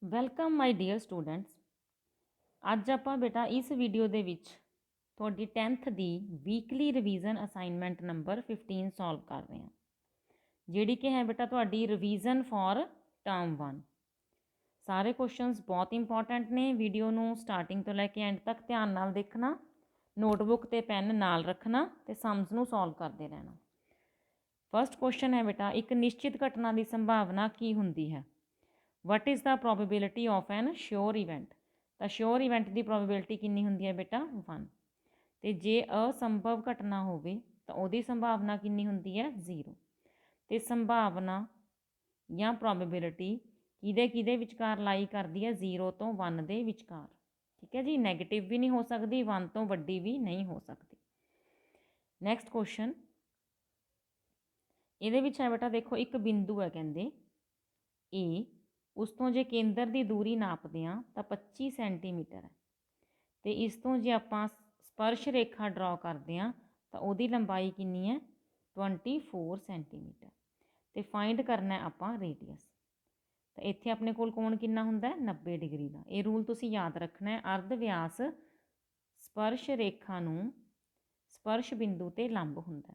Welcome my dear students. ਅੱਜ ਆਪਾਂ ਬੇਟਾ ਇਸ ਵੀਡੀਓ ਦੇ ਵਿੱਚ ਤੁਹਾਡੀ 10th ਦੀ weekly revision assignment number 15 solve ਕਰ ਰਹੇ ਹਾਂ, ਜਿਹੜੀ ਕਿ ਹੈ ਬੇਟਾ ਤੁਹਾਡੀ ਰਿਵੀਜ਼ਨ ਫॉर ਟਰਮ 1। ਸਾਰੇ ਕੁਐਸਚਨਸ ਬਹੁਤ ਇੰਪੋਰਟੈਂਟ ਨੇ। ਵੀਡੀਓ ਨੂੰ ਸਟਾਰਟਿੰਗ ਤੋਂ ਲੈ ਕੇ ਐਂਡ ਤੱਕ ਧਿਆਨ ਨਾਲ ਦੇਖਣਾ, ਨੋਟਬੁੱਕ ਤੇ ਪੈਨ ਨਾਲ ਰੱਖਣਾ ਤੇ ਸਮਸ ਨੂੰ ਸੋਲਵ ਕਰਦੇ ਰਹਿਣਾ। ਫਸਟ ਕੁਐਸਚਨ ਹੈ ਬੇਟਾ, ਇੱਕ ਨਿਸ਼ਚਿਤ ਘਟਨਾ ਦੀ ਸੰਭਾਵਨਾ ਕੀ ਹੁੰਦੀ ਹੈ? What is the probability of N sure event? ਤਾਂ ਸ਼ੋਰ ਇਵੈਂਟ ਦੀ ਪ੍ਰੋਬੇਬਿਲਿਟੀ ਕਿੰਨੀ ਹੁੰਦੀ ਹੈ ਬੇਟਾ? 1। ਅਤੇ ਜੇ ਅਸੰਭਵ ਘਟਨਾ ਹੋਵੇ ਤਾਂ ਉਹਦੀ ਸੰਭਾਵਨਾ ਕਿੰਨੀ ਹੁੰਦੀ ਹੈ? 0। ਅਤੇ ਸੰਭਾਵਨਾ ਜਾਂ ਪ੍ਰੋਬੇਬਿਲਿਟੀ ਕਿਹਦੇ ਵਿਚਕਾਰ ਲਾਈ ਕਰਦੀ ਹੈ? 0 ਤੋਂ 1 ਦੇ ਵਿਚਕਾਰ। ਠੀਕ ਹੈ ਜੀ, ਨੈਗੇਟਿਵ ਵੀ ਨਹੀਂ ਹੋ ਸਕਦੀ, 1 ਤੋਂ ਵੱਡੀ ਵੀ ਨਹੀਂ ਹੋ ਸਕਦੀ। ਨੈਕਸਟ ਕੁਐਸਚਨ, ਇਹਦੇ ਵਿੱਚ ਹੈ ਬੇਟਾ ਦੇਖੋ, ਇੱਕ ਬਿੰਦੂ ਹੈ ਕਹਿੰਦੇ ਏ, ਉਸ ਤੋਂ ਜੇ ਕੇਂਦਰ ਦੀ ਦੂਰੀ ਨਾਪਦੇ ਹਾਂ ਤਾਂ 25 ਸੈਂਟੀਮੀਟਰ ਹੈ। ਅਤੇ ਇਸ ਤੋਂ ਜੇ ਆਪਾਂ ਸਪਰਸ਼ ਰੇਖਾ ਡਰਾ ਕਰਦੇ ਹਾਂ ਤਾਂ ਉਹਦੀ ਲੰਬਾਈ ਕਿੰਨੀ ਹੈ? 24 ਸੈਂਟੀਮੀਟਰ। ਅਤੇ ਫਾਈਂਡ ਕਰਨਾ ਆਪਾਂ ਰੇਡੀਅਸ। ਤਾਂ ਇੱਥੇ ਆਪਣੇ ਕੋਲ ਕੋਣ ਕਿੰਨਾ ਹੁੰਦਾ? 90 ਡਿਗਰੀ ਦਾ। ਇਹ ਰੂਲ ਤੁਸੀਂ ਯਾਦ ਰੱਖਣਾ ਹੈ। ਅਰਧ ਵਿਆਸ ਸਪਰਸ਼ ਰੇਖਾ ਨੂੰ ਸਪਰਸ਼ ਬਿੰਦੂ 'ਤੇ ਲੰਬ ਹੁੰਦਾ।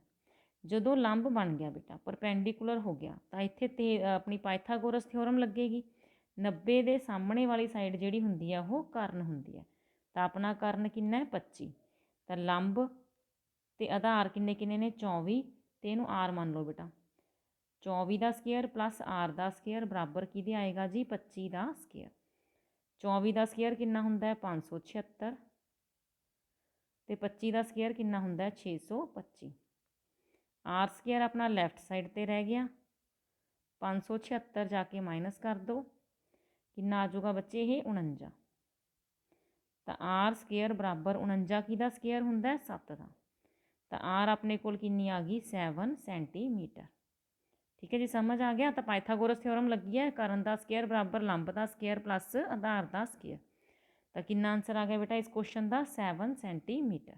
ਜਦੋਂ ਲੰਬ ਬਣ ਗਿਆ ਬੇਟਾ, ਪਰਪੈਂਡੀਕੂਲਰ ਹੋ ਗਿਆ, ਤਾਂ ਇੱਥੇ ਤੇ ਆਪਣੀ ਪਾਇਥਾਗੋਰਸ ਥਿਓਰਮ ਲੱਗੇਗੀ। 90 ਦੇ ਸਾਹਮਣੇ ਵਾਲੀ ਸਾਈਡ ਜਿਹੜੀ ਹੁੰਦੀ ਆ ਉਹ ਕਰਨ ਹੁੰਦੀ ਹੈ। ਤਾਂ ਆਪਣਾ ਕਰਨ ਕਿੰਨਾ ਹੈ? 25। ਤਾਂ ਲੰਬ ਅਤੇ ਆਧਾਰ ਕਿੰਨੇ ਕਿੰਨੇ ਨੇ? 24। ਅਤੇ ਇਹਨੂੰ ਆਰ ਮੰਨ ਲਓ ਬੇਟਾ। 24 ਦਾ ਸਕੇਅਰ ਪਲੱਸ ਆਰ ਦਾ ਸਕੇਅਰ ਬਰਾਬਰ ਕਿਹਦੇ ਆਏਗਾ ਜੀ? 25 ਦਾ ਸਕੇਅਰ। 24 ਦਾ ਸਕੇਅਰ ਕਿੰਨਾ ਹੁੰਦਾ ਹੈ? 576। ਅਤੇ 25 ਦਾ ਸਕੇਅਰ ਕਿੰਨਾ ਹੁੰਦਾ ਹੈ? 625। ਆਰ ਸਕੇਅਰ ਆਪਣਾ ਲੈਫਟ ਸਾਈਡ 'ਤੇ ਰਹਿ ਗਿਆ। 576 ਜਾ ਕੇ ਮਾਈਨਸ ਕਰ ਦਿਓ, ਕਿੰਨਾ ਆ ਜਾਊਗਾ ਬੱਚੇ? ਇਹ 49। ਤਾਂ ਆਰ ਸਕੇਅਰ ਬਰਾਬਰ 49 ਕਿਹਦਾ ਸਕੇਅਰ ਹੁੰਦਾ? 7 ਦਾ। ਤਾਂ ਆਰ ਆਪਣੇ ਕੋਲ ਕਿੰਨੀ ਆ ਗਈ? 7 ਸੈਂਟੀਮੀਟਰ। ਠੀਕ ਹੈ ਜੀ, ਸਮਝ ਆ ਗਿਆ। ਤਾਂ ਪਾਇਥਾਗੋਰਸ ਥਿਓਰਮ ਲੱਗੀ ਹੈ, ਕਰਨ ਦਾ ਸਕੇਅਰ ਬਰਾਬਰ ਲੰਬ ਦਾ ਸਕੇਅਰ ਪਲੱਸ ਆਧਾਰ ਦਾ ਸਕੇਅਰ। ਤਾਂ ਕਿੰਨਾ ਆਨਸਰ ਆ ਗਿਆ ਬੇਟਾ ਇਸ ਕੁਐਸਚਨ ਦਾ? 7 ਸੈਂਟੀਮੀਟਰ।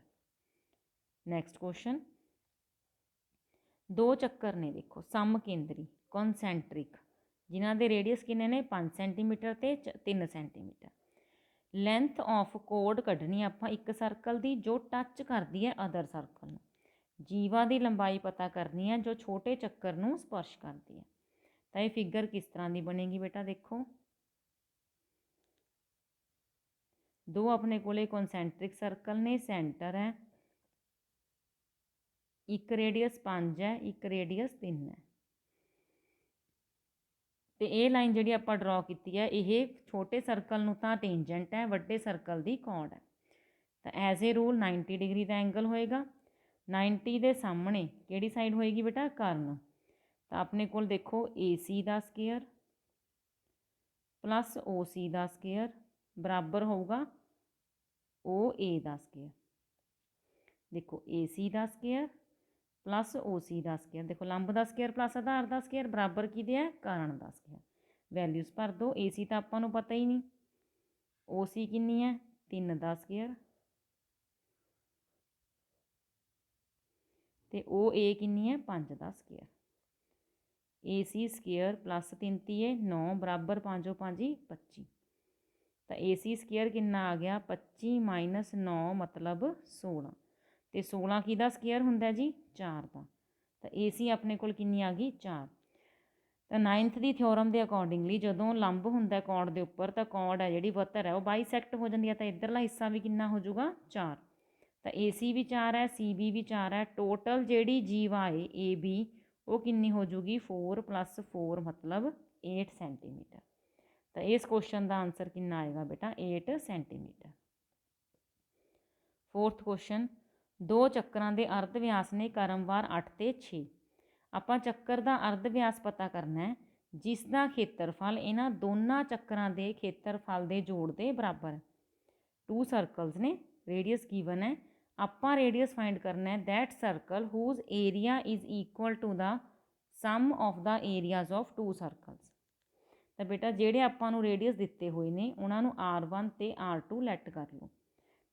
ਨੈਕਸਟ ਕੁਐਸਚਨ, ਦੋ ਚੱਕਰ ਨੇ ਦੇਖੋ ਸਮ ਕੇਂਦਰੀ ਕੌਨਸੈਂਟਰਿਕ, ਜਿਨ੍ਹਾਂ ਦੇ ਰੇਡੀਅਸ ਕਿੰਨੇ ਨੇ? 5 ਸੈਂਟੀਮੀਟਰ ਅਤੇ 3 ਸੈਂਟੀਮੀਟਰ। ਲੈਂਥ ਆਫ ਕੋਡ ਕੱਢਣੀ ਆਪਾਂ ਇੱਕ ਸਰਕਲ ਦੀ ਜੋ ਟੱਚ ਕਰਦੀ ਹੈ ਅਦਰ ਸਰਕਲ ਨੂੰ। ਜੀਵਾ ਦੀ ਲੰਬਾਈ ਪਤਾ ਕਰਨੀ ਹੈ ਜੋ ਛੋਟੇ ਚੱਕਰ ਨੂੰ ਸਪਰਸ਼ ਕਰਦੀ ਹੈ। ਤਾਂ ਇਹ ਫਿਗਰ ਕਿਸ ਤਰ੍ਹਾਂ ਦੀ ਬਣੇਗੀ ਬੇਟਾ? ਦੇਖੋ, ਦੋ ਆਪਣੇ ਕੋਲੇ ਕੌਨਸੈਂਟਰਿਕ ਸਰਕਲ ਨੇ, ਸੈਂਟਰ ਹੈ, ਇੱਕ ਰੇਡੀਅਸ 5 ਹੈ, ਇੱਕ ਰੇਡੀਅਸ 3 ਹੈ। ਅਤੇ ਇਹ ਲਾਈਨ ਜਿਹੜੀ ਆਪਾਂ ਡਰਾ ਕੀਤੀ ਹੈ ਇਹ ਛੋਟੇ ਸਰਕਲ ਨੂੰ ਤਾਂ ਟੇਂਜੈਂਟ ਹੈ, ਵੱਡੇ ਸਰਕਲ ਦੀ ਕੌਡ ਹੈ। ਤਾਂ as a rule 90 degree the angle ਹੋਏਗਾ। 90 ਦੇ ਸਾਹਮਣੇ ਕਿਹੜੀ ਸਾਈਡ ਹੋਏਗੀ ਬੇਟਾ? ਕਰਨ। ਤਾਂ ਆਪਣੇ ਕੋਲ ਦੇਖੋ AC ਦਾ ਸਕੇਅਰ ਪਲੱਸ OC ਦਾ ਸਕੇਅਰ ਬਰਾਬਰ ਹੋਊਗਾ OA ਦਾ ਸਕੇਅਰ। ਦੇਖੋ AC ਦਾ ਸਕੇਅਰ ਪਲੱਸ OC ਦਾ ਸਕੇਅਰ, ਦੇਖੋ ਲੰਬ ਦਾ ਸਕੇਅਰ ਪਲੱਸ ਆਧਾਰ ਦਾ ਸਕੇਅਰ ਬਰਾਬਰ ਕਿਹਦੇ ਹੈ? ਕਰਨ ਦਾ ਸਕੇਅਰ। ਵੈਲਿਊਜ਼ ਭਰ ਦਿਓ। AC ਤਾਂ ਆਪਾਂ ਨੂੰ ਪਤਾ ਹੀ ਨਹੀਂ, OC ਕਿੰਨੀ ਹੈ? 3 ਦਾ ਸਕੇਅਰ, ਅਤੇ OA ਕਿੰਨੀ ਹੈ? 5 ਦਾ ਸਕੇਅਰ। AC ਸਕੇਅਰ ਪਲੱਸ 3 ਤੀਏ 9 ਬਰਾਬਰ 5 5 25। ਤਾਂ AC ਸਕੇਅਰ ਕਿੰਨਾ ਆ ਗਿਆ? 25 ਮਾਈਨਸ 9 ਮਤਲਬ 16। ਅਤੇ 16 ਕਿਹਦਾ ਸਕੇਅਰ ਹੁੰਦਾ ਜੀ? 4 ਦਾ। ਤਾਂ AC ਆਪਣੇ ਕੋਲ ਕਿੰਨੀ ਆ ਗਈ? 4। ਤਾਂ 9th ਦੀ ਥਿਓਰਮ ਦੇ ਅਕੋਰਡਿੰਗਲੀ ਜਦੋਂ ਲੰਬ ਹੁੰਦਾ ਕੌਡ ਦੇ ਉੱਪਰ ਤਾਂ ਕੌਡ ਹੈ ਜਿਹੜੀ ਵਤਰ ਹੈ ਉਹ ਬਾਈਸੈਕਟ ਹੋ ਜਾਂਦੀ ਹੈ। ਤਾਂ ਇੱਧਰਲਾ ਹਿੱਸਾ ਵੀ ਕਿੰਨਾ ਹੋ ਜਾਊਗਾ? 4। ਤਾਂ AC ਵੀ 4 ਹੈ, CB ਵੀ 4 ਹੈ। ਟੋਟਲ ਜਿਹੜੀ ਜੀਵਾ ਹੈ AB ਉਹ ਕਿੰਨੀ ਹੋ ਜੂਗੀ? 4 + 4 ਮਤਲਬ 8 ਸੈਂਟੀਮੀਟਰ। ਤਾਂ ਇਸ ਕੁਐਸਚਨ ਦਾ ਆਨਸਰ ਕਿੰਨਾ ਆਏਗਾ ਬੇਟਾ? 8 ਸੈਂਟੀਮੀਟਰ। ਫੋਰਥ ਕੁਐਸਚਨ, ਦੋ ਚੱਕਰਾਂ ਦੇ ਅਰਧ ਵਿਆਸ ਨੇ ਕ੍ਰਮਵਾਰ 8 ਅਤੇ 6। ਆਪਾਂ ਚੱਕਰ ਦਾ ਅਰਧ ਵਿਆਸ ਪਤਾ ਕਰਨਾ ਹੈ ਜਿਸ ਦਾ ਖੇਤਰਫਲ ਇਹਨਾਂ ਦੋਨਾਂ ਚੱਕਰਾਂ ਦੇ ਖੇਤਰਫਲ ਦੇ ਜੋੜ ਦੇ ਬਰਾਬਰ ਹੈ। 2 ਸਰਕਲਸ ਨੇ, ਰੇਡੀਅਸ ਗਿਵਨ ਹੈ। ਆਪਾਂ ਰੇਡੀਅਸ ਫਾਈਂਡ ਕਰਨਾ ਹੈ that circle whose area is equal to the sum of the areas of 2 circles. ਤਾਂ ਬੇਟਾ ਜਿਹੜੇ ਆਪਾਂ ਨੂੰ ਰੇਡੀਅਸ ਦਿੱਤੇ ਹੋਏ ਨੇ ਉਹਨਾਂ ਨੂੰ R1 ਅਤੇ R2 ਲੈਟ ਕਰ ਲਓ।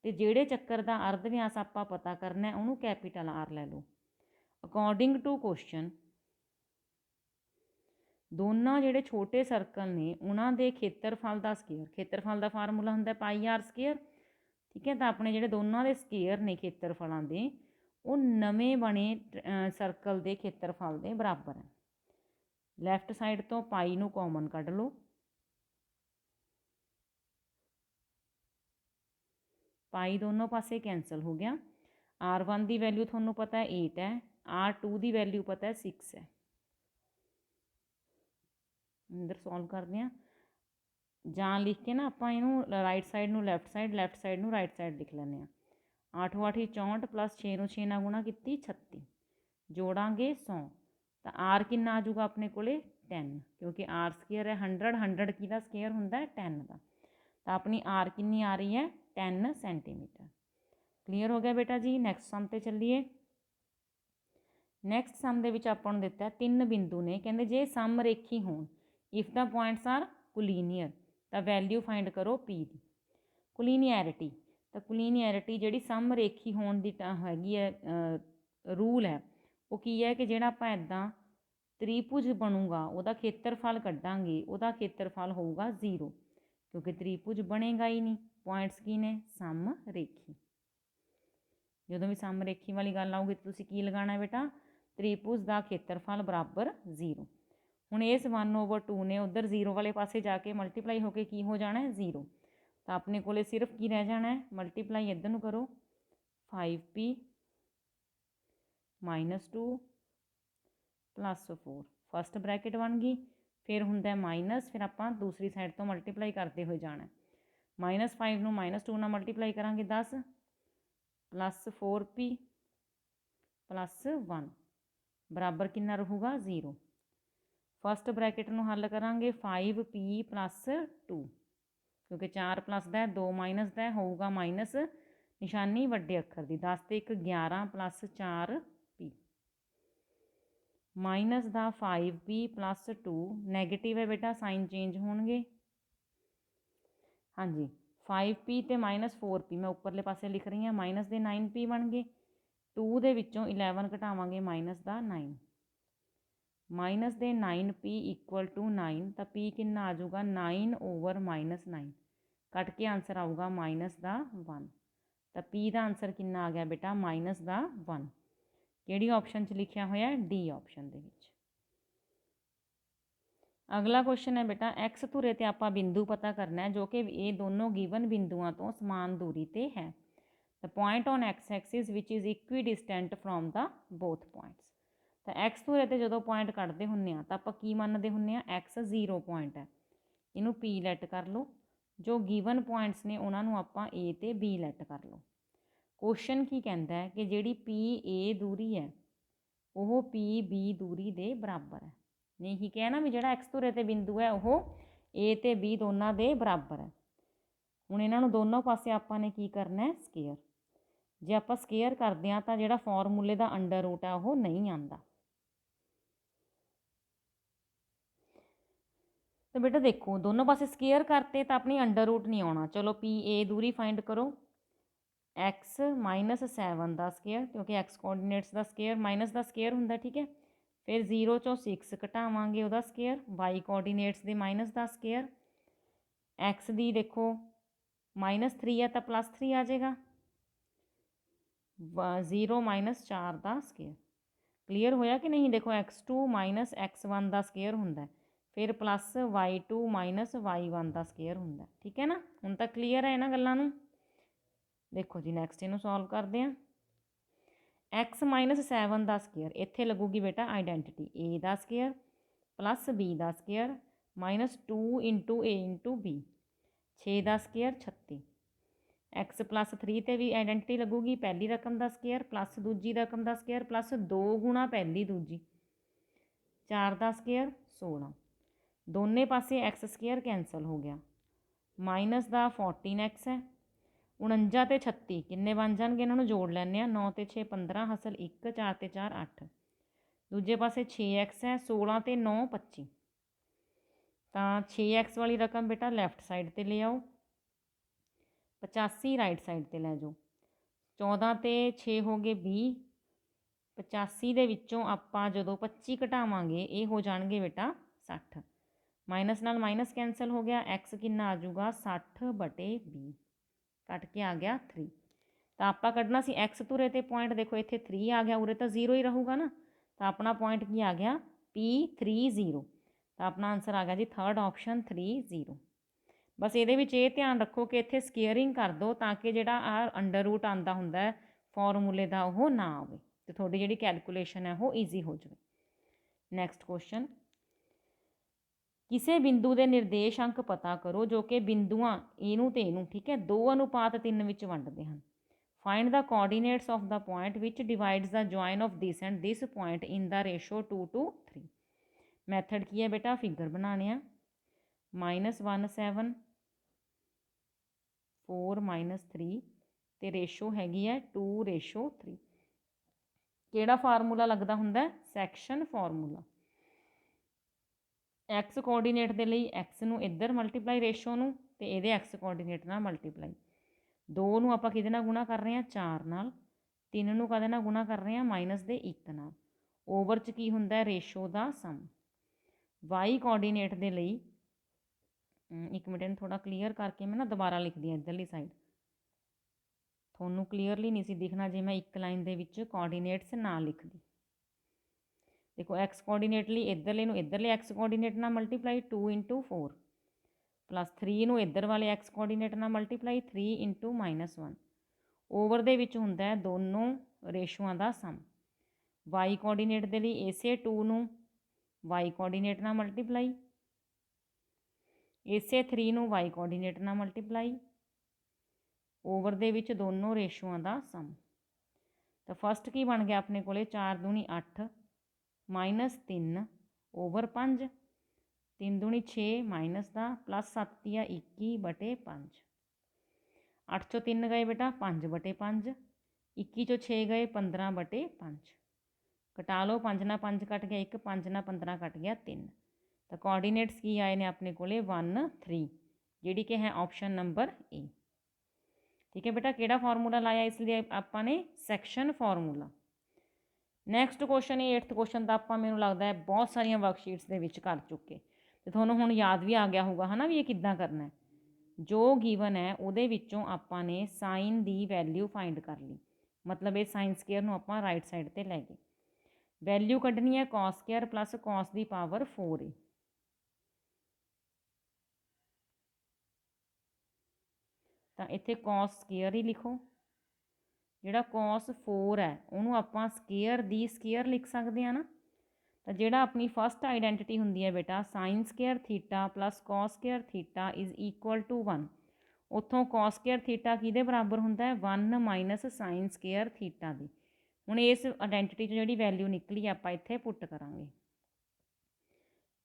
ਅਤੇ ਜਿਹੜੇ ਚੱਕਰ ਦਾ ਅਰਧ ਵਿਆਸ ਆਪਾਂ ਪਤਾ ਕਰਨਾ ਹੈ ਉਹਨੂੰ ਕੈਪੀਟਲ R ਲੈ ਲਓ। ਅਕੋਰਡਿੰਗ ਟੂ ਕੁਐਸਚਨ, ਦੋਨਾਂ ਜਿਹੜੇ ਛੋਟੇ ਸਰਕਲ ਨੇ ਉਹਨਾਂ ਦੇ ਖੇਤਰਫਲ ਦਾ ਸਕੇਅਰ, ਖੇਤਰਫਲ ਦਾ ਫਾਰਮੂਲਾ ਹੁੰਦਾ ਪਾਈ ਆਰ ਸਕੇਅਰ, ਠੀਕ ਹੈ। ਤਾਂ ਆਪਣੇ ਜਿਹੜੇ ਦੋਨਾਂ ਦੇ ਸਕੇਅਰ ਨੇ ਖੇਤਰਫਲਾਂ ਦੇ, ਉਹ ਨਵੇਂ ਬਣੇ ਸਰਕਲ ਦੇ ਖੇਤਰਫਲ ਦੇ ਬਰਾਬਰ ਹੈ। ਲੈਫਟ ਸਾਈਡ ਤੋਂ ਪਾਈ ਨੂੰ ਕਾਮਨ ਕੱਢ ਲਓ, ਪਾਈ ਦੋਨੋਂ ਪਾਸੇ ਕੈਂਸਲ ਹੋ ਗਿਆ। R1 ਦੀ ਵੈਲਿਊ ਤੁਹਾਨੂੰ ਪਤਾ ਹੈ 8 ਹੈ, R2 ਦੀ ਵੈਲਿਊ ਪਤਾ ਹੈ 6 ਹੈ। ਅੰਦਰ ਸੋਲਵ ਕਰਦੇ ਹਾਂ, ਜਾਂ ਲਿਖ ਕੇ ਨਾ ਆਪਾਂ ਇਹਨੂੰ ਰਾਈਟ ਸਾਈਡ ਨੂੰ ਲੈਫਟ ਸਾਈਡ ਨੂੰ ਰਾਈਟ ਸਾਈਡ ਲਿਖ ਲੈਂਦੇ ਹਾਂ। 8 8 64 ਪਲੱਸ 6 ਨੂੰ 6 ਨਾਲ ਗੁਣਾ ਕੀਤੀ 36, ਜੋੜਾਂਗੇ 100, ਤਾਂ R ਕਿੰਨਾ ਆ ਜਾਊਗਾ ਆਪਣੇ ਕੋਲੇ 10, ਕਿਉਂਕਿ R ਸਕੇਅਰ ਹੈ 100, 100 ਕਿਹਦਾ ਸਕੇਅਰ ਹੁੰਦਾ ਹੈ 10 ਦਾ, ਤਾਂ ਆਪਣੀ R ਕਿੰਨੀ ਆ ਰਹੀ ਹੈ 10 ਸੈਂਟੀਮੀਟਰ। ਕਲੀਅਰ ਹੋ ਗਿਆ ਬੇਟਾ ਜੀ। ਨੈਕਸਟ ਸਮ ਤੇ ਚੱਲੀਏ। ਨੈਕਸਟ ਸਮ ਦੇ ਵਿੱਚ ਆਪਾਂ ਨੂੰ ਦਿੱਤਾ 3 ਬਿੰਦੂ ਨੇ, ਕਹਿੰਦੇ ਜੇ ਸਮ ਰੇਖੀ ਹੋਣ, ਇਫ ਦਾ ਪੁਆਇੰਟਸ ਆਰ ਕੋਲੀਨੀਅਰ, ਤਾਂ ਵੈਲਿਊ ਫਾਈਂਡ ਕਰੋ P ਦੀ। ਕੋਲੀਨੀਅਰਿਟੀ, ਤਾਂ ਕੋਲੀਨੀਅਰਿਟੀ ਜਿਹੜੀ ਸਮ ਰੇਖੀ ਹੋਣ ਦੀ ਹੈਗੀ ਹੈ ਰੂਲ ਹੈ, ਉਹ ਕੀ ਹੈ ਕਿ ਜਿਹੜਾ ਆਪਾਂ ਇੱਦਾਂ ਤ੍ਰਿਭੁਜ ਬਣੂਗਾ ਉਹਦਾ ਖੇਤਰਫਲ ਕੱਢਾਂਗੇ, ਉਹਦਾ ਖੇਤਰਫਲ ਹੋਊਗਾ 0, ਕਿਉਂਕਿ ਤ੍ਰਿਭੁਜ ਬਣੇਗਾ ਹੀ ਨਹੀਂ। ਪੁਆਇੰਟਸ ਕੀ ਨੇ? ਸਮ ਰੇਖੀ। ਜਦੋਂ ਵੀ ਸਮ ਰੇਖੀ ਵਾਲੀ ਗੱਲ ਆਊਗੀ ਤਾਂ ਤੁਸੀਂ ਕੀ ਲਗਾਉਣਾ ਬੇਟਾ? ਤ੍ਰਿਭੁਜ ਦਾ ਖੇਤਰਫਲ ਬਰਾਬਰ 0। ਹੁਣ ਇਸ 1/2 ਨੇ ਉੱਧਰ 0 ਵਾਲੇ ਪਾਸੇ ਜਾ ਕੇ ਮਲਟੀਪਲਾਈ ਹੋ ਕੇ ਕੀ ਹੋ ਜਾਣਾ ਹੈ? 0। ਤਾਂ ਆਪਣੇ ਕੋਲੇ ਸਿਰਫ ਕੀ ਰਹਿ ਜਾਣਾ ਹੈ? ਮਲਟੀਪਲਾਈ ਇੱਧਰ ਨੂੰ ਕਰੋ, 5p - 2 + 4, ਫਸਟ ਬ੍ਰੈਕਟ ਬਣ ਗਈ। ਫਿਰ ਹੁੰਦਾ ਮਾਈਨਸ, ਫਿਰ ਆਪਾਂ ਦੂਸਰੀ ਸਾਈਡ ਤੋਂ ਮਲਟੀਪਲਾਈ ਕਰਦੇ ਹੋਏ ਜਾਣਾ। -5 ਨੂੰ -2 ਨਾਲ ਮਲਟੀਪਲਾਈ ਕਰਾਂਗੇ 10 + 4p + 1 ਬਰਾਬਰ ਕਿੰਨਾ ਰਹੂਗਾ? 0। ਫਸਟ ਬ੍ਰੈਕਟ ਨੂੰ ਹੱਲ ਕਰਾਂਗੇ 5p + 2, ਕਿਉਂਕਿ 4 ਪਲੱਸ ਦਾ 2 ਮਾਈਨਸ ਦਾ ਹੋਊਗਾ ਮਾਈਨਸ ਨਿਸ਼ਾਨੀ ਵੱਡੇ ਅੱਖਰ ਦੀ। 10 ਤੇ 1 11 + 4p ਮਾਈਨਸ ਦਾ 5p + 2, ਨੈਗੇਟਿਵ ਹੈ ਬੇਟਾ, ਸਾਈਨ ਚੇਂਜ ਹੋਣਗੇ। ਹਾਂਜੀ, 5p ਤੇ -4p ਮੈਂ ਉੱਪਰਲੇ ਪਾਸੇ ਲਿਖ ਰਹੀ ਹਾਂ, ਮਾਈਨਸ ਦੇ 9p ਬਣ ਗਏ। 2 ਦੇ ਵਿੱਚੋਂ 11 ਘਟਾਵਾਂਗੇ ਮਾਈਨਸ ਦਾ 9, ਮਾਈਨਸ ਦੇ 9p = 9, ਤਾਂ p ਕਿੰਨਾ ਆ ਜਾਊਗਾ? 9/-9, ਕੱਟ ਕੇ ਆਂਸਰ ਆਊਗਾ ਮਾਈਨਸ ਦਾ 1। ਤਾਂ p ਦਾ ਆਂਸਰ ਕਿੰਨਾ ਆ ਗਿਆ ਬੇਟਾ? ਮਾਈਨਸ ਦਾ 1। ਕਿਹੜੀ ਆਪਸ਼ਨ 'ਚ ਲਿਖਿਆ ਹੋਇਆ? ਡੀ ਆਪਸ਼ਨ ਦੇ ਵਿੱਚ। ਅਗਲਾ ਕੁਐਸਚਨ ਹੈ ਬੇਟਾ, x ਧੁਰੇ ਤੇ ਆਪਾਂ ਬਿੰਦੂ ਪਤਾ ਕਰਨਾ ਹੈ ਜੋ ਕਿ ਇਹ ਦੋਨੋਂ ਗਿਵਨ ਬਿੰਦੂਆਂ ਤੋਂ ਸਮਾਨ ਦੂਰੀ ਤੇ ਹੈ। The point on x-axis which is equidistant from the both points। ਤਾਂ x ਧੁਰੇ ਤੇ ਜਦੋਂ ਪੁਆਇੰਟ ਕੱਢਦੇ ਹੁੰਦੇ ਆ ਤਾਂ ਆਪਾਂ ਕੀ ਮੰਨਦੇ ਹੁੰਦੇ ਆ? x 0 ਪੁਆਇੰਟ ਹੈ, ਇਹਨੂੰ P ਲੈਟ ਕਰ ਲਓ। ਜੋ ਗਿਵਨ ਪੁਆਇੰਟਸ ਨੇ ਉਹਨਾਂ ਨੂੰ ਆਪਾਂ A ਤੇ B ਲੈਟ ਕਰ ਲਓ। ਕੁਐਸਚਨ ਕੀ ਕਹਿੰਦਾ ਹੈ ਕਿ ਜਿਹੜੀ PA ਦੂਰੀ ਹੈ ਉਹ PB ਦੂਰੀ ਦੇ ਬਰਾਬਰ ਹੈ। ਨਹੀਂ ਕਿਹਾ ਨਾ ਵੀ ਜਿਹੜਾ x ਧੁਰੇ ਤੇ ਬਿੰਦੂ ਹੈ ਉਹ A ਤੇ B ਦੋਨਾਂ ਦੇ ਬਰਾਬਰ ਹੈ। ਹੁਣ ਇਹਨਾਂ ਨੂੰ ਦੋਨੋਂ ਪਾਸੇ ਆਪਾਂ ਨੇ ਕੀ ਕਰਨਾ ਹੈ? ਸਕੇਅਰ। ਜੇ ਆਪਾਂ ਸਕੇਅਰ ਕਰਦੇ ਹਾਂ ਤਾਂ ਜਿਹੜਾ ਫਾਰਮੂਲੇ ਦਾ ਅੰਡਰ ਰੂਟ ਹੈ ਉਹ ਨਹੀਂ ਆਉਂਦਾ। ਤਾਂ ਬੇਟਾ ਦੇਖੋ, ਦੋਨੋਂ ਪਾਸੇ ਸਕੇਅਰ ਕਰਤੇ ਤਾਂ ਆਪਣੀ ਅੰਡਰ ਰੂਟ ਨਹੀਂ ਆਉਣਾ। ਚਲੋ PA ਦੂਰੀ ਫਾਈਂਡ ਕਰੋ, x - 7 ਦਾ ਸਕੇਅਰ, ਕਿਉਂਕਿ x ਕੋਆਰਡੀਨੇਟਸ ਦਾ ਸਕੇਅਰ ਮਾਈਨਸ ਦਾ ਸਕੇਅਰ ਹੁੰਦਾ, ਠੀਕ ਹੈ। ਫਿਰ 0 ਚੋਂ 6 ਘਟਾਵਾਂਗੇ ਉਹਦਾ ਸਕੇਅਰ, y ਕੋਆਰਡੀਨੇਟਸ ਦੇ ਮਾਈਨਸ ਦਾ ਸਕੇਅਰ। x ਦੀ ਦੇਖੋ -3 ਹੈ ਤਾਂ +3 ਆ ਜਾਏਗਾ, 0 - 4 ਦਾ ਸਕੇਅਰ। ਕਲੀਅਰ ਹੋਇਆ ਕਿ ਨਹੀਂ? ਦੇਖੋ x2 - x1 ਦਾ ਸਕੇਅਰ ਹੁੰਦਾ, ਫਿਰ +y2 - y1 ਦਾ ਸਕੇਅਰ ਹੁੰਦਾ, ਠੀਕ ਹੈ ਨਾ। ਹੁਣ ਤਾਂ ਕਲੀਅਰ ਹੈ ਇਹਨਾਂ ਗੱਲਾਂ ਨੂੰ। ਦੇਖੋ ਜੀ ਨੈਕਸਟ ਇਹਨੂੰ ਸੋਲਵ ਕਰਦੇ ਹਾਂ। x - 7 ਦਾ ਸਕੇਅਰ, ਇੱਥੇ ਲੱਗੂਗੀ ਬੇਟਾ identity, a the square +b the square -2 × a × b, 6 the square 36। x +3 ਤੇ ਵੀ ਆਈਡੈਂਟਿਟੀ ਲੱਗੂਗੀ, ਪਹਿਲੀ ਰਕਮ ਦਾ ਸਕੇਅਰ ਪਲੱਸ ਦੂਜੀ ਰਕਮ ਦਾ ਸਕੇਅਰ ਪਲੱਸ 2 ਗੁਣਾ ਪਹਿਲੀ ਦੂਜੀ, 4 ਦਾ ਸਕੇਅਰ 16। ਦੋਨੇ ਪਾਸੇ x ਸਕੇਅਰ ਕੈਂਸਲ ਹੋ ਗਿਆ, ਮਾਈਨਸ ਦਾ 14x ਹੈ। 49 ਤੇ 36 ਕਿੰਨੇ ਬਣ ਜਾਣਗੇ? ਇਹਨਾਂ ਨੂੰ ਜੋੜ ਲੈਂਦੇ ਹਾਂ, 9 ਤੇ 6 15 + 1, 4 ਤੇ 4 8। ਦੂਜੇ ਪਾਸੇ 6x ਹੈ, 16 ਤੇ 9 25। ਤਾਂ 6x ਵਾਲੀ ਰਕਮ ਬੇਟਾ ਲੈਫਟ ਸਾਈਡ 'ਤੇ ਲੈ ਆਓ, 85 ਰਾਈਟ ਸਾਈਡ 'ਤੇ ਲੈ ਜਾਓ। 14 ਤੇ 6 ਹੋ ਗਏ 20, 85 ਦੇ ਵਿੱਚੋਂ ਆਪਾਂ ਜਦੋਂ 25 ਘਟਾਵਾਂਗੇ ਇਹ ਹੋ ਜਾਣਗੇ ਬੇਟਾ 60 माइनस नाल माइनस कैंसल हो गया, एक्स कितना आ जाऊगा 60/20 कट के आ गया 3। तो आप कढ़ना सी एक्स तुरे तो पॉइंट देखो इतने 3 आ गया, उरे तो 0 ही रहूगा ना, तो अपना पॉइंट की आ गया P30। तो अपना आंसर आ गया जी थर्ड ऑप्शन 30। बस ये ध्यान रखो कि इतने स्केयरिंग कर दो ताकि जोड़ा आ अंडर रूट आता होंगे फॉर्मूले का वो ना आए, तो थोड़ी जी कैलकुलेशन है वो ईजी हो जाए। नैक्सट क्वेश्चन, किसी बिंदु के निर्देश अंक पता करो जो कि बिंदुआं इनू तो इनू ठीक है 2:3 में वंडते हैं। Find the coordinates of the point which divides the join of this and this point in the ratio 2:3। Method की है बेटा, फिगर बनाने -17 4 - 3 तो रेशो हैगी है 2:3। केड़ा फार्मूला लगता होंगे, सैक्शन फार्मूला। एक्स कोऑर्डिनेट के लिए एक्स नूं इधर मल्टीप्लाई रेशो नूं ते इहदे एक्स कोऑर्डिनेट नाल मल्टीप्लाई। 2 नूं आपां किहदे नाल गुणा कर रहे हैं 4 नाल, 3 नूं काहदे नाल गुणा कर रहे हैं -1 नाल। ओवर च की हुंदा है रेशो का सम। वाई कोऑर्डिनेट के लिए एक मिनट थोड़ा क्लीयर करके मैं ना दोबारा लिखदी हाँ इधरली साइड, थोनू क्लीयरली नहीं सी दिखना जे मैं एक लाइन दे विच कोऑर्डिनेट्स ना लिखदी। देखो एक्स कोऑर्डिनेट लिए इधरले नूं इधरले एक्स कोऑर्डिनेट नाल मल्टीप्लाई 2 × 4 प्लस 3 नूं इधर वाले एक्स कोऑर्डिनेट नाल मल्टीप्लाई 3 × -1। ओवर दे विच हुंदा है दोनों रेशोआं दा सम। वाई कोऑर्डिनेट के लिए इसे 2 नूं वाई कोऑर्डिनेट नाल मल्टीप्लाई, इसे 3 नूं वाई कोऑर्डिनेट नाल मल्टीप्लाई, ओवर दे विच दोनों रेशोआं दा सम। तो फस्ट की बन गया अपने को 4 दूनी 8 -3 ओवर 5, 3 दूनी 6 -10 प्लस 7 दिया 21/5। 8 चों 3 गए बेटा 5/5, 21 चों 6 गए 15/5। कटा लो 5 ना 5 कट गया 1, 5 ना 15 कट गया 3। तो कोऑर्डिनेट्स की आए ने अपने को 1 3 जी कि है ऑप्शन नंबर ए। ठीक है बेटा, किहड़ा फार्मूला लाया इसलिए आपने सैक्शन फार्मूला। नैक्सट क्वेश्चन ये 8th क्वेश्चन तो आप मैनूं लगता है बहुत सारिया वर्कशीट्स के विच कर चुके, तो थोनों हुण याद भी आ गया होगा है ना भी ये किद्दां करना है। जो गिवन है उहदे विचों आपां ने साइन की वैल्यू फाइंड कर ली, मतलब ये साइन स्केयर नूं आपां राइट साइड ते लै गए। वैल्यू कढ़नी है कॉस स्केयर प्लस कॉस की पावर 4 तो इत्थे कॉस स्केयर ही लिखो, जिहड़ा कॉस 4 है उन्होंने आपां स्केयर दी स्केयर लिख सकते हैं ना। तो जिहड़ा अपनी फस्ट आइडेंटिटी हुंदी है बेटा sine square theta plus cos square theta is equal to 1, उत्थों कॉस स्केयर थीटा किहदे बराबर हुंदा है 1 - साइन स्केयर थीटा दी। हुण इस आइडेंटिटी जिहड़ी वैल्यू निकली आपां इत्थे पुट करांगे।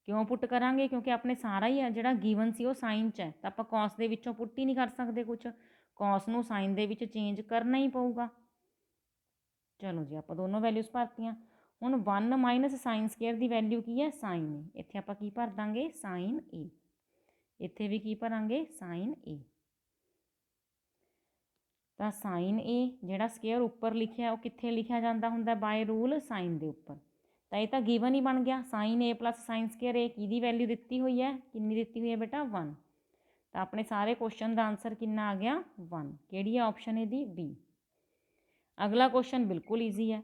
क्यों पुट करांगे, क्योंकि अपने सारा ही है जिहड़ा गिवन सी वो साइन च है, तो आपां कॉस दे विचों पुट ही नहीं कर सकते कुछ, कॉस नूं साइन दे विच चेंज करना ही पऊगा। चलो जी आप दोनों वैल्यूज़ भरतियाँ। हुण 1 - साइन स्केयर की वैल्यू की है साइन ए, इत्थे आपां की भर दांगे साइन ए, इत्थे भी की भरांगे साइन ए। तो साइन ए जिहड़ा स्केयर उपर लिखिया वो कित्थे लिखिया जाता हुंदा बाय रूल साइन दे उपर, तो यह तो गिवन ही बन गया साइन ए प्लस साइन स्केयर ए की वैल्यू दी हुई है, कितनी दी हुई है बेटा 1। तो अपने सारे क्वेश्चन का आंसर कितना आ गया 1, किहड़ी है ऑप्शन इहदी बी। अगला क्वेश्चन बिल्कुल ईजी है,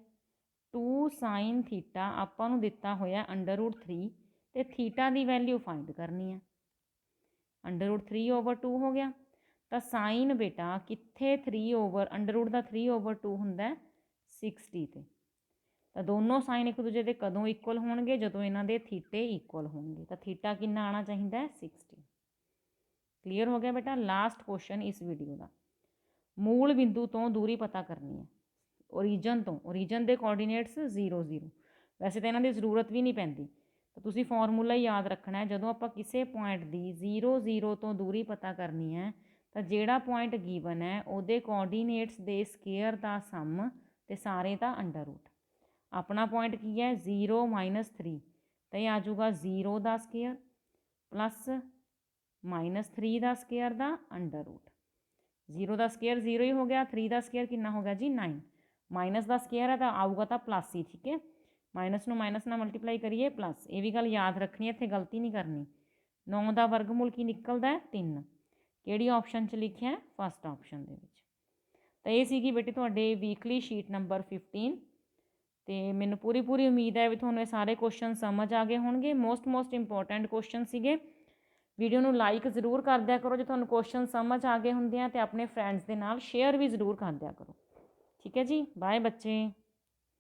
2 साइन थीटा आपां नूं दिता होया √3 तो थीटा की वैल्यू फाइंड करनी है। √3/2 हो गया, तो साइन बेटा कित्थे 3 √ का 3/2 हुंदा 60 ते। तो दोनों साइन एक दूजे के कदों इक्वल होणगे जदों इन्हां दे थीटे इक्वल होणगे, तो थीटा कितना आना चाहिए 60। क्लीयर हो गया बेटा। लास्ट क्वेश्चन इस वीडियो का, मूल बिंदु तो दूरी पता करनी है ओरीजन तो, ओरीजन के कोऑर्डिनेट्स 0 0, वैसे तो इन्हां दी जरूरत भी नहीं पैंदी, तो तुसीं फॉर्मूला ही याद रखना है। जदों आपां किसी पॉइंट की 0 0 तो दूरी पता करनी है तो जिहड़ा पॉइंट गिवन है उहदे कोऑर्डिनेट्स दे स्केयर का सम ते सारे का √। अपना पॉइंट की है 0 - 3, तो यह आ जाऊगा 0 का स्केयर प्लस -3 का स्केयर का √। 0 का स्केयर 0 ही हो गया, 3 का स्केयर कितना हो गया जी 9, माइनस का स्केयर है तो आऊगा तो प्लस ही, ठीक है। ਮਾਈਨਸ ਨੂੰ ਮਾਈਨਸ ਨਾਲ ਮਲਟੀਪਲਾਈ ਕਰੀਏ ਪਲੱਸ। ਇਹ ਵੀ ਗੱਲ ਯਾਦ ਰੱਖਣੀ, ਇੱਥੇ ਗਲਤੀ ਨਹੀਂ ਕਰਨੀ। 9 ਦਾ ਵਰਗਮੂਲ ਕੀ ਨਿਕਲਦਾ ਹੈ? 3। ਕਿਹੜੀ ਆਪਸ਼ਨ 'ਚ ਲਿਖਿਆ? ਫਸਟ ਆਪਸ਼ਨ ਦੇ ਵਿੱਚ। ਤਾਂ ਇਹ ਸੀਗੀ ਬੇਟੇ ਤੁਹਾਡੇ ਵੀਕਲੀ ਸ਼ੀਟ ਨੰਬਰ 15। ਅਤੇ ਮੈਨੂੰ ਪੂਰੀ ਉਮੀਦ ਹੈ ਵੀ ਤੁਹਾਨੂੰ ਇਹ ਸਾਰੇ ਕੁਐਸਚਨ ਸਮਝ ਆ ਗਏ ਹੋਣਗੇ। ਮੋਸਟ ਇੰਪੋਰਟੈਂਟ ਕੁਐਸਚਨ ਸੀਗੇ। ਵੀਡੀਓ ਨੂੰ ਲਾਈਕ ਜ਼ਰੂਰ ਕਰ ਦਿਆ ਕਰੋ ਜੇ ਤੁਹਾਨੂੰ ਕੁਐਸਚਨ ਸਮਝ ਆ ਗਏ ਹੁੰਦੇ ਆ, ਅਤੇ ਆਪਣੇ ਫਰੈਂਡਸ ਦੇ ਨਾਲ ਸ਼ੇਅਰ ਵੀ ਜ਼ਰੂਰ ਕਰ ਦਿਆ ਕਰੋ। ਠੀਕ ਹੈ ਜੀ, ਬਾਏ ਬੱਚੇ।